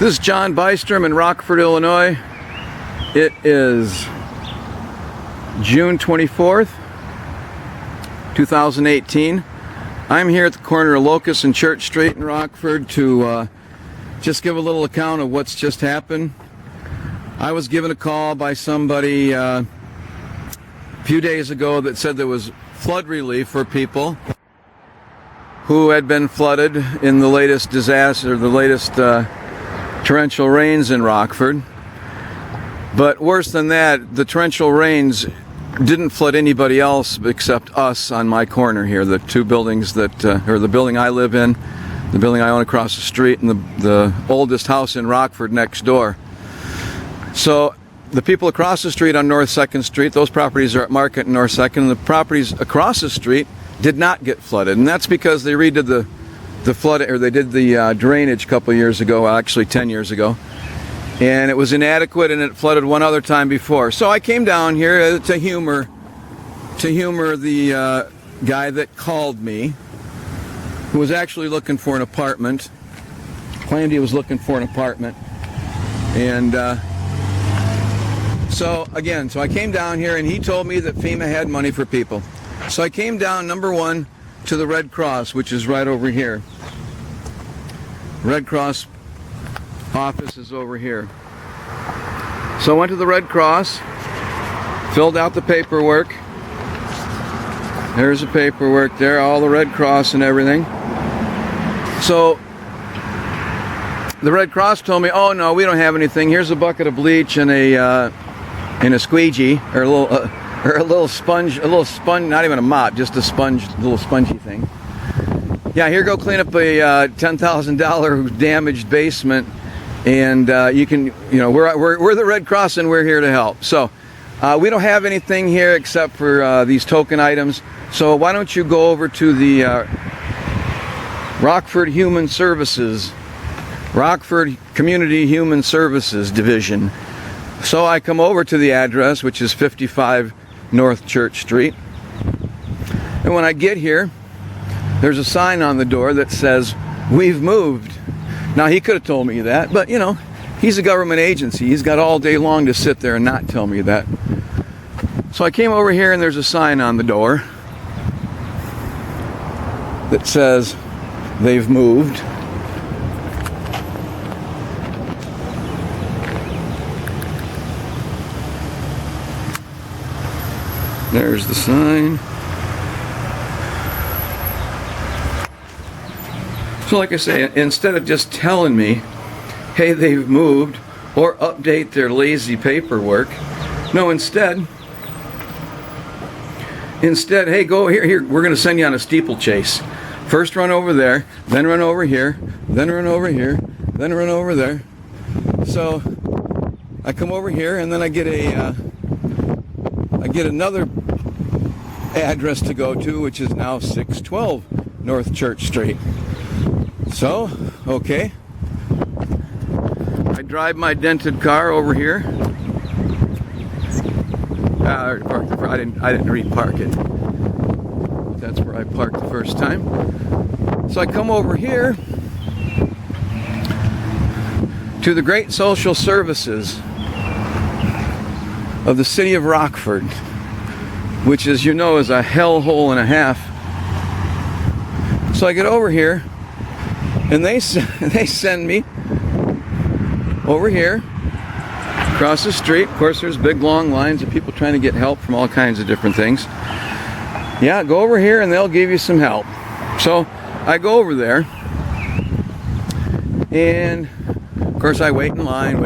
This is John Bystrom in Rockford, Illinois. It is June 24th, 2018. I'm here at the corner of Locust and Church Street in Rockford to just give a little account of what's just happened. I was given a call by somebody a few days ago that said there was flood relief for people who had been flooded in the latest disaster, the latest torrential rains in Rockford. But worse than that, the torrential rains didn't flood anybody else except us on my corner here. The two buildings that, or the building I live in, the building I own across the street, and the oldest house in Rockford next door. So the people across the street on North 2nd Street, those properties are at Market and North 2nd, and the properties across the street did not get flooded. And that's because they redid the flood, or they did the drainage a couple years ago, actually 10 years ago. And it was inadequate, and it flooded one other time before. So I came down here to humor the guy that called me, who was actually looking for an apartment. Claimed he was looking for an apartment. And so I came down here, and he told me that FEMA had money for people. So I came down, number one, to the Red Cross, which is right over here. Red Cross office is over here. So I went to the Red Cross, filled out the paperwork. There's the paperwork there, all the Red Cross and everything. So the Red Cross told me, "Oh no, we don't have anything. Here's a bucket of bleach and a squeegee, or a little sponge, not even a mop, just a sponge, little spongy thing. Yeah, here, go clean up a $10,000 damaged basement, and you can, we're the Red Cross and we're here to help." So we don't have anything here except for these token items. So why don't you go over to the Rockford Human Services, Rockford Community Human Services Division. So I come over to the address, which is 55 North Church Street. And when I get here, there's a sign on the door that says, "We've moved." Now, he could have told me that, but he's a government agency. He's got all day long to sit there and not tell me that. So I came over here, and there's a sign on the door that says, "They've moved." There's the sign. So like I say, instead of just telling me, "Hey, they've moved," or update their lazy paperwork, no, instead, "Hey, go here, we're going to send you on a steeplechase. First run over there, then run over here, then run over here, then run over there." So I come over here, and then I get another address to go to, which is now 612 North Church Street. So, okay, I drive my dented car over here. I didn't repark it. That's where I parked the first time. So I come over here to the great social services of the city of Rockford, which, as you know, is a hellhole and a half. So I get over here, and they send me over here, across the street. Of course, there's big long lines of people trying to get help from all kinds of different things. Yeah, go over here and they'll give you some help. So I go over there, and of course I wait in line.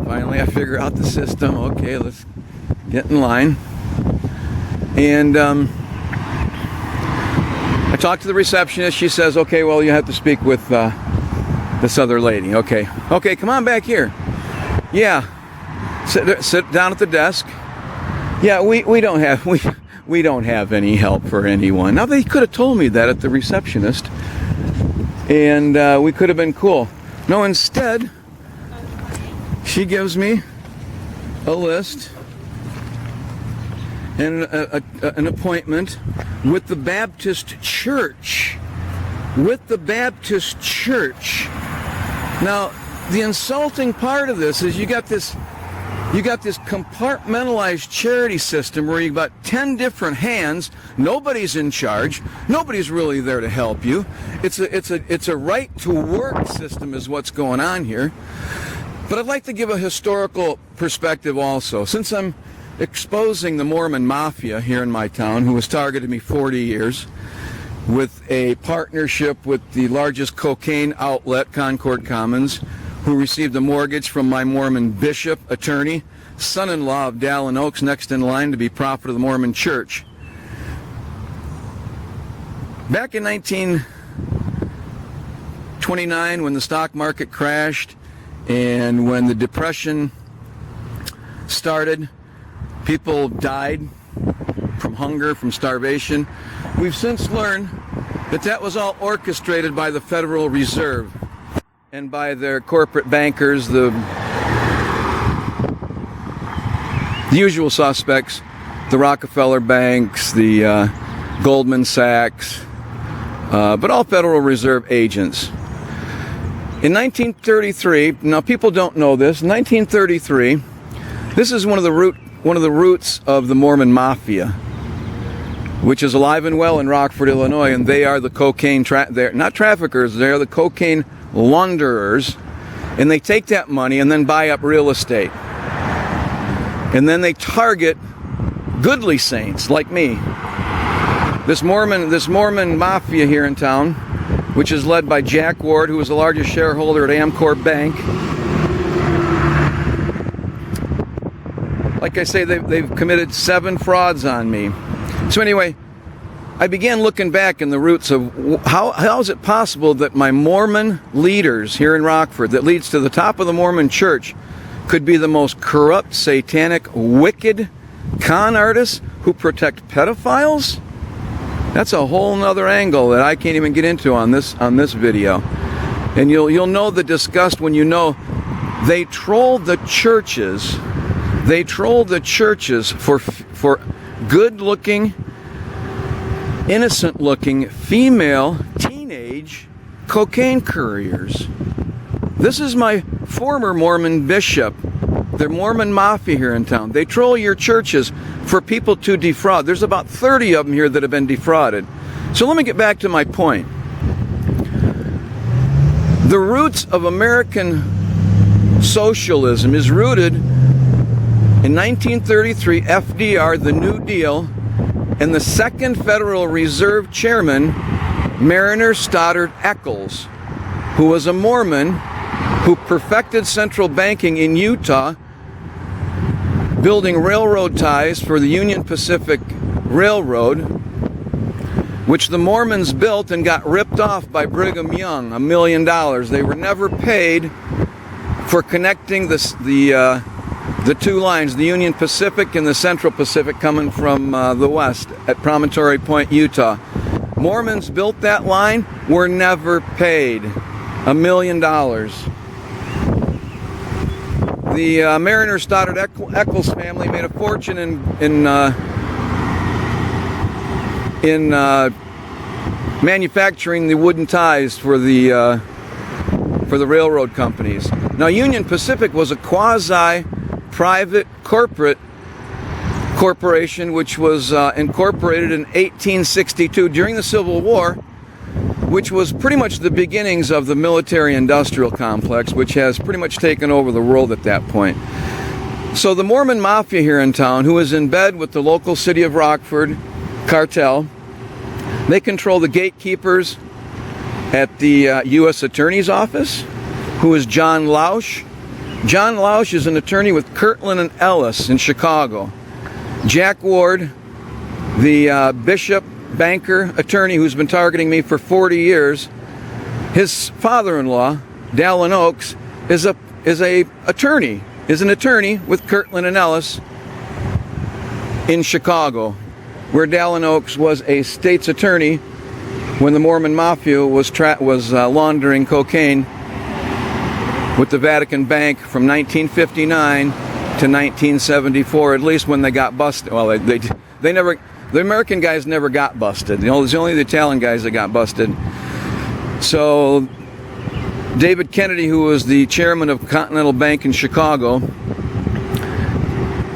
Finally I figure out the system. Okay, let's get in line. And I talk to the receptionist. She says, "Okay, well, you have to speak with this other lady." Okay, come on back here. Yeah, sit down at the desk. Yeah, we don't have any help for anyone. Now, they could have told me that at the receptionist, and we could have been cool. No, instead, she gives me a list and an appointment with the Baptist Church. Now, the insulting part of this is you got this compartmentalized charity system where you've got 10 different hands. Nobody's in charge. Nobody's really there to help you. It's a right to work system is what's going on here. But I'd like to give a historical perspective also. Since I'm exposing the Mormon Mafia here in my town, who has targeted me 40 years, with a partnership with the largest cocaine outlet, Concord Commons, who received a mortgage from my Mormon bishop, attorney, son-in-law of Dallin Oaks, next in line to be prophet of the Mormon Church. Back in 1929, when the stock market crashed and when the Depression started, people died from hunger, from starvation. We've since learned that that was all orchestrated by the Federal Reserve and by their corporate bankers, the usual suspects, the Rockefeller banks, the Goldman Sachs, but all Federal Reserve agents. In 1933, now people don't know this, in 1933, this is one of the roots of the Mormon Mafia, which is alive and well in Rockford, Illinois, and they are the cocaine, they're not traffickers, they are the cocaine launderers, and they take that money and then buy up real estate. And then they target goodly saints like me. This Mormon Mafia here in town, which is led by Jack Ward, who is the largest shareholder at Amcor Bank. Like I say, they've committed 7 frauds on me. So anyway, I began looking back in the roots of how is it possible that my Mormon leaders here in Rockford, that leads to the top of the Mormon Church, could be the most corrupt, satanic, wicked con artists who protect pedophiles? That's a whole nother angle that I can't even get into on this video. And you'll know the disgust when you know they troll the churches. They troll the churches for good-looking, innocent-looking female teenage cocaine couriers. This is my former Mormon bishop, the Mormon Mafia here in town. They troll your churches for people to defraud. There's about 30 of them here that have been defrauded. So let me get back to my point. The roots of American socialism is rooted in 1933, FDR, the New Deal, and the second Federal Reserve Chairman, Mariner Stoddard Eccles, who was a Mormon who perfected central banking in Utah, building railroad ties for the Union Pacific Railroad, which the Mormons built and got ripped off by Brigham Young, $1 million. They were never paid for connecting the two lines, the Union Pacific and the Central Pacific, coming from the west at Promontory Point, Utah. Mormons built that line, were never paid $1 million. The Mariner Stoddard Eccles family made a fortune in manufacturing the wooden ties for the railroad companies. Now, Union Pacific was a quasi-private corporation which was incorporated in 1862 during the Civil War, which was pretty much the beginnings of the military-industrial complex, which has pretty much taken over the world at that point. So the Mormon Mafia here in town, who is in bed with the local city of Rockford cartel, they control the gatekeepers at the U.S. Attorney's Office, who is John Lausch. John Lausch is an attorney with Kirtland & Ellis in Chicago. Jack Ward, the bishop, banker, attorney who's been targeting me for 40 years, his father-in-law, Dallin Oaks, is an attorney with Kirtland & Ellis in Chicago, where Dallin Oaks was a state's attorney when the Mormon Mafia was laundering cocaine with the Vatican Bank from 1959 to 1974, at least when they got busted. Well, they never. The American guys never got busted. It was only the Italian guys that got busted. So David Kennedy, who was the chairman of Continental Bank in Chicago,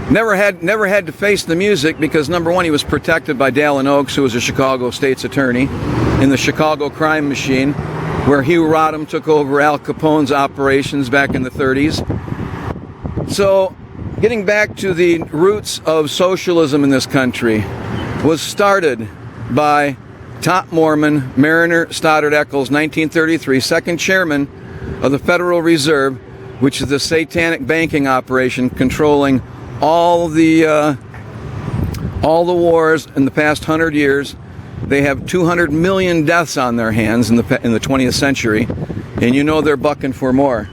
never had to face the music because, number one, he was protected by Dallin Oaks, who was a Chicago state's attorney in the Chicago crime machine, where Hugh Rodham took over Al Capone's operations back in the 30s. So, getting back to the roots of socialism in this country was started by top Mormon Mariner Stoddard Eccles, 1933, second chairman of the Federal Reserve, which is the satanic banking operation controlling all the wars in the past 100 years. They have 200 million deaths on their hands in the 20th century, and you know they're bucking for more.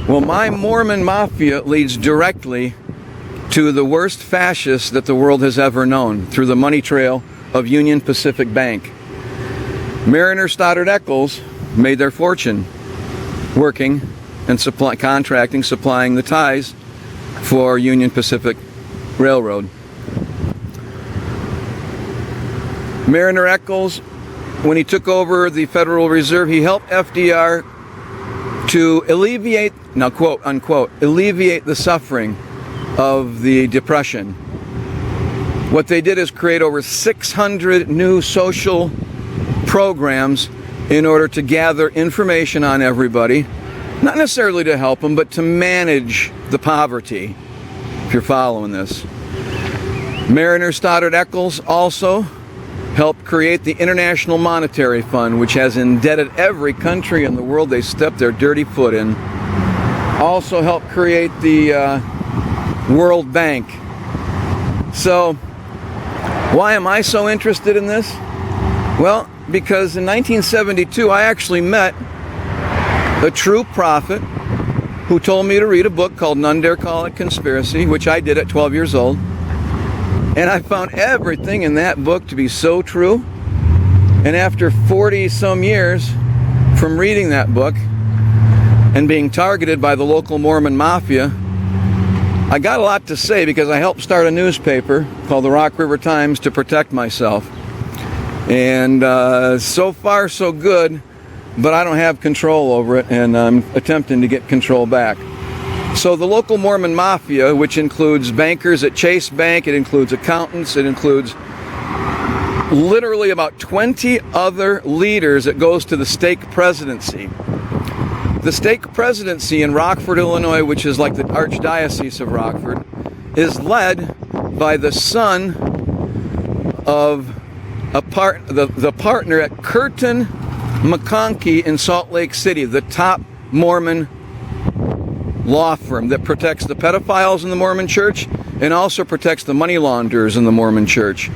Well, my Mormon Mafia leads directly to the worst fascists that the world has ever known through the money trail of Union Pacific Bank. Mariner Stoddard Eccles made their fortune working and contracting, supplying the ties for Union Pacific Railroad. Mariner Eccles, when he took over the Federal Reserve, he helped FDR to alleviate, now quote unquote, alleviate the suffering of the Depression. What they did is create over 600 new social programs in order to gather information on everybody, not necessarily to help them, but to manage the poverty, if you're following this. Mariner Stoddard Eccles also helped create the International Monetary Fund, which has indebted every country in the world they step their dirty foot in. Also helped create the World Bank. So, why am I so interested in this? Well, because in 1972 I actually met a true prophet who told me to read a book called None Dare Call It Conspiracy, which I did at 12 years old. And I found everything in that book to be so true. And after 40 some years from reading that book and being targeted by the local Mormon Mafia, I got a lot to say because I helped start a newspaper called the Rock River Times to protect myself. And so far so good, but I don't have control over it, and I'm attempting to get control back. So the local Mormon Mafia, which includes bankers at Chase Bank, it includes accountants, it includes literally about 20 other leaders that goes to the stake presidency. The stake presidency in Rockford, Illinois, which is like the archdiocese of Rockford, is led by the son of the partner at Curtin McConkie in Salt Lake City, the top Mormon law firm that protects the pedophiles in the Mormon Church and also protects the money launderers in the Mormon Church.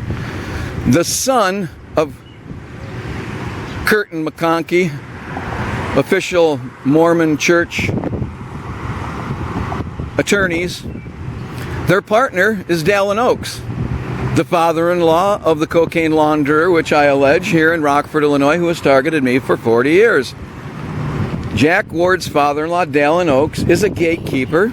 The son of Curtin McConkie, official Mormon Church attorneys, their partner is Dallin Oaks, the father-in-law of the cocaine launderer, which I allege here in Rockford, Illinois, who has targeted me for 40 years. Jack Ward's father-in-law, Dallin Oaks, is a gatekeeper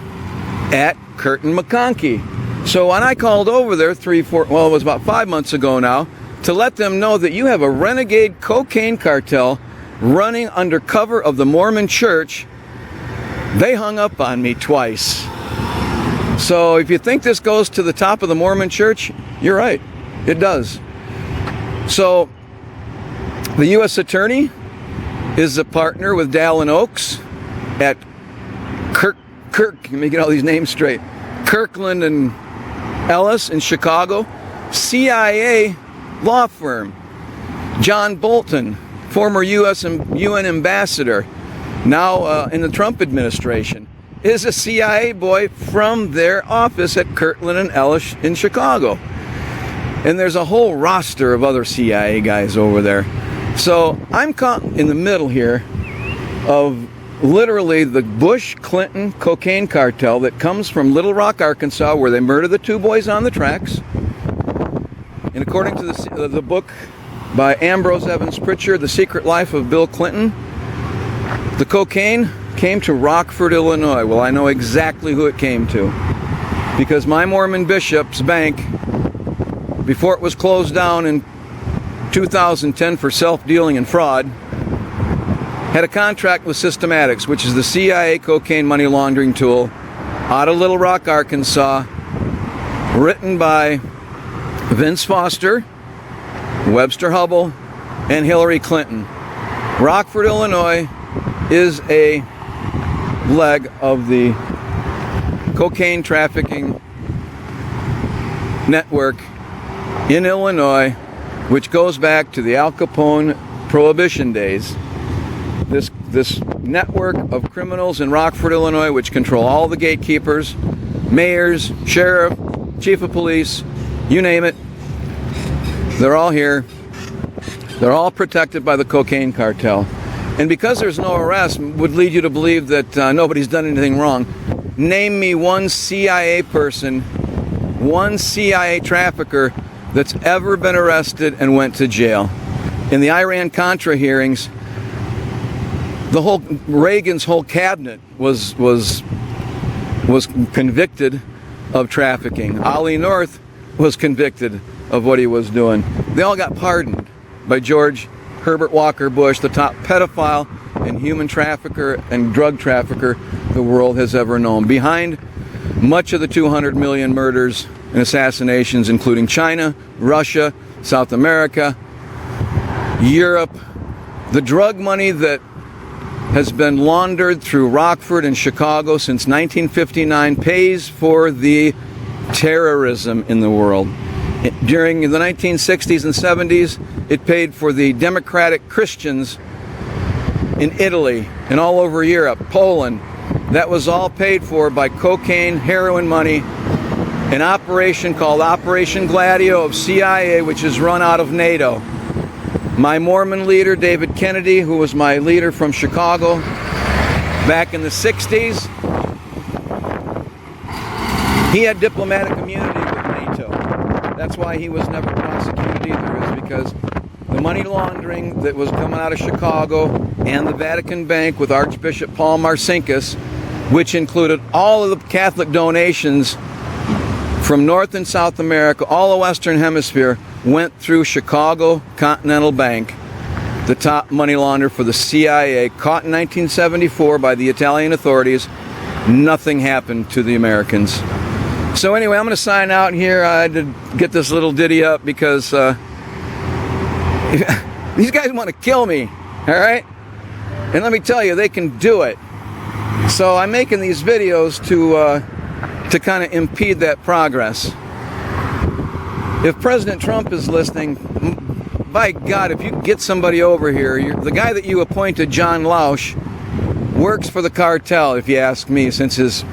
at Curtin McConkie. So when I called over there it was about 5 months ago now, to let them know that you have a renegade cocaine cartel running under cover of the Mormon Church, they hung up on me twice. So if you think this goes to the top of the Mormon Church, you're right. It does. So the U.S. Attorney is a partner with Dallin Oaks at let me get all these names straight. Kirkland and Ellis in Chicago. CIA law firm. John Bolton, former U.S. and UN ambassador, now in the Trump administration, is a CIA boy from their office at Kirkland and Ellis in Chicago. And there's a whole roster of other CIA guys over there. So I'm caught in the middle here of literally the Bush-Clinton cocaine cartel that comes from Little Rock, Arkansas, where they murdered the two boys on the tracks. And according to the book by Ambrose Evans Pritchard, The Secret Life of Bill Clinton, the cocaine came to Rockford, Illinois. Well, I know exactly who it came to, because my Mormon bishop's bank, before it was closed down in 2010 for self-dealing and fraud, had a contract with Systematics, which is the CIA cocaine money laundering tool, out of Little Rock, Arkansas, written by Vince Foster, Webster Hubbell, and Hillary Clinton. Rockford, Illinois is a leg of the cocaine trafficking network in Illinois, which goes back to the Al Capone Prohibition days. This network of criminals in Rockford, Illinois, which control all the gatekeepers, mayors, sheriff, chief of police, you name it, they're all here. They're all protected by the cocaine cartel. And because there's no arrest, would lead you to believe that nobody's done anything wrong. Name me one CIA person, one CIA trafficker that's ever been arrested and went to jail. In the Iran-Contra hearings, Reagan's whole cabinet was convicted of trafficking. Ollie North was convicted of what he was doing. They all got pardoned by George Herbert Walker Bush, the top pedophile and human trafficker and drug trafficker the world has ever known. Behind much of the 200 million murders and assassinations, including China, Russia, South America, Europe, the drug money that has been laundered through Rockford and Chicago since 1959 pays for the terrorism in the world. During the 1960s and 70s, it paid for the democratic Christians in Italy and all over Europe, Poland. That was all paid for by cocaine, heroin money, an operation called Operation Gladio of CIA, which is run out of NATO. My Mormon leader, David Kennedy, who was my leader from Chicago back in the 60s, he had diplomatic immunity with NATO. That's why he was never prosecuted either, is because the money laundering that was coming out of Chicago and the Vatican Bank with Archbishop Paul Marcinkus, which included all of the Catholic donations from North and South America, all the Western Hemisphere, went through Chicago Continental Bank, the top money launderer for the CIA, caught in 1974 by the Italian authorities. Nothing happened to the Americans. So anyway, I'm going to sign out here. I had to get this little ditty up because these guys want to kill me, all right? And let me tell you, they can do it. So I'm making these videos to kind of impede that progress. If President Trump is listening, by God, if you get somebody over here, the guy that you appointed, John Lausch, works for the cartel, if you ask me, since his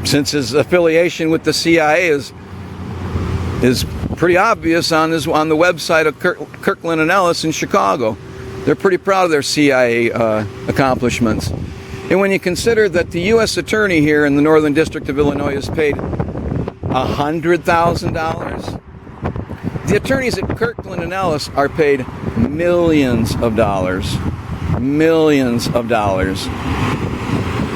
affiliation with the CIA is pretty obvious on the website of Kirkland and Ellis in Chicago. They're pretty proud of their CIA accomplishments. And when you consider that the U.S. attorney here in the Northern District of Illinois is paid $100,000, the attorneys at Kirkland and Ellis are paid millions of dollars. Millions of dollars.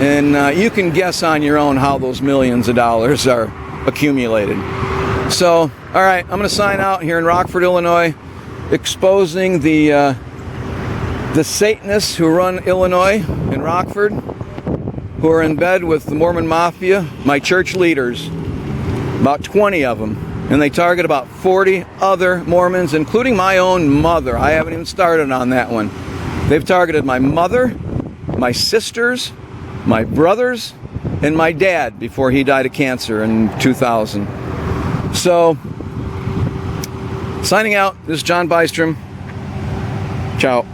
And you can guess on your own how those millions of dollars are accumulated. So, all right, I'm going to sign out here in Rockford, Illinois, exposing the Satanists who run Illinois in Rockford, who are in bed with the Mormon Mafia, my church leaders, about 20 of them. And they target about 40 other Mormons, including my own mother. I haven't even started on that one. They've targeted my mother, my sisters, my brothers, and my dad before he died of cancer in 2000. So, signing out, this is John Bystrom. Ciao.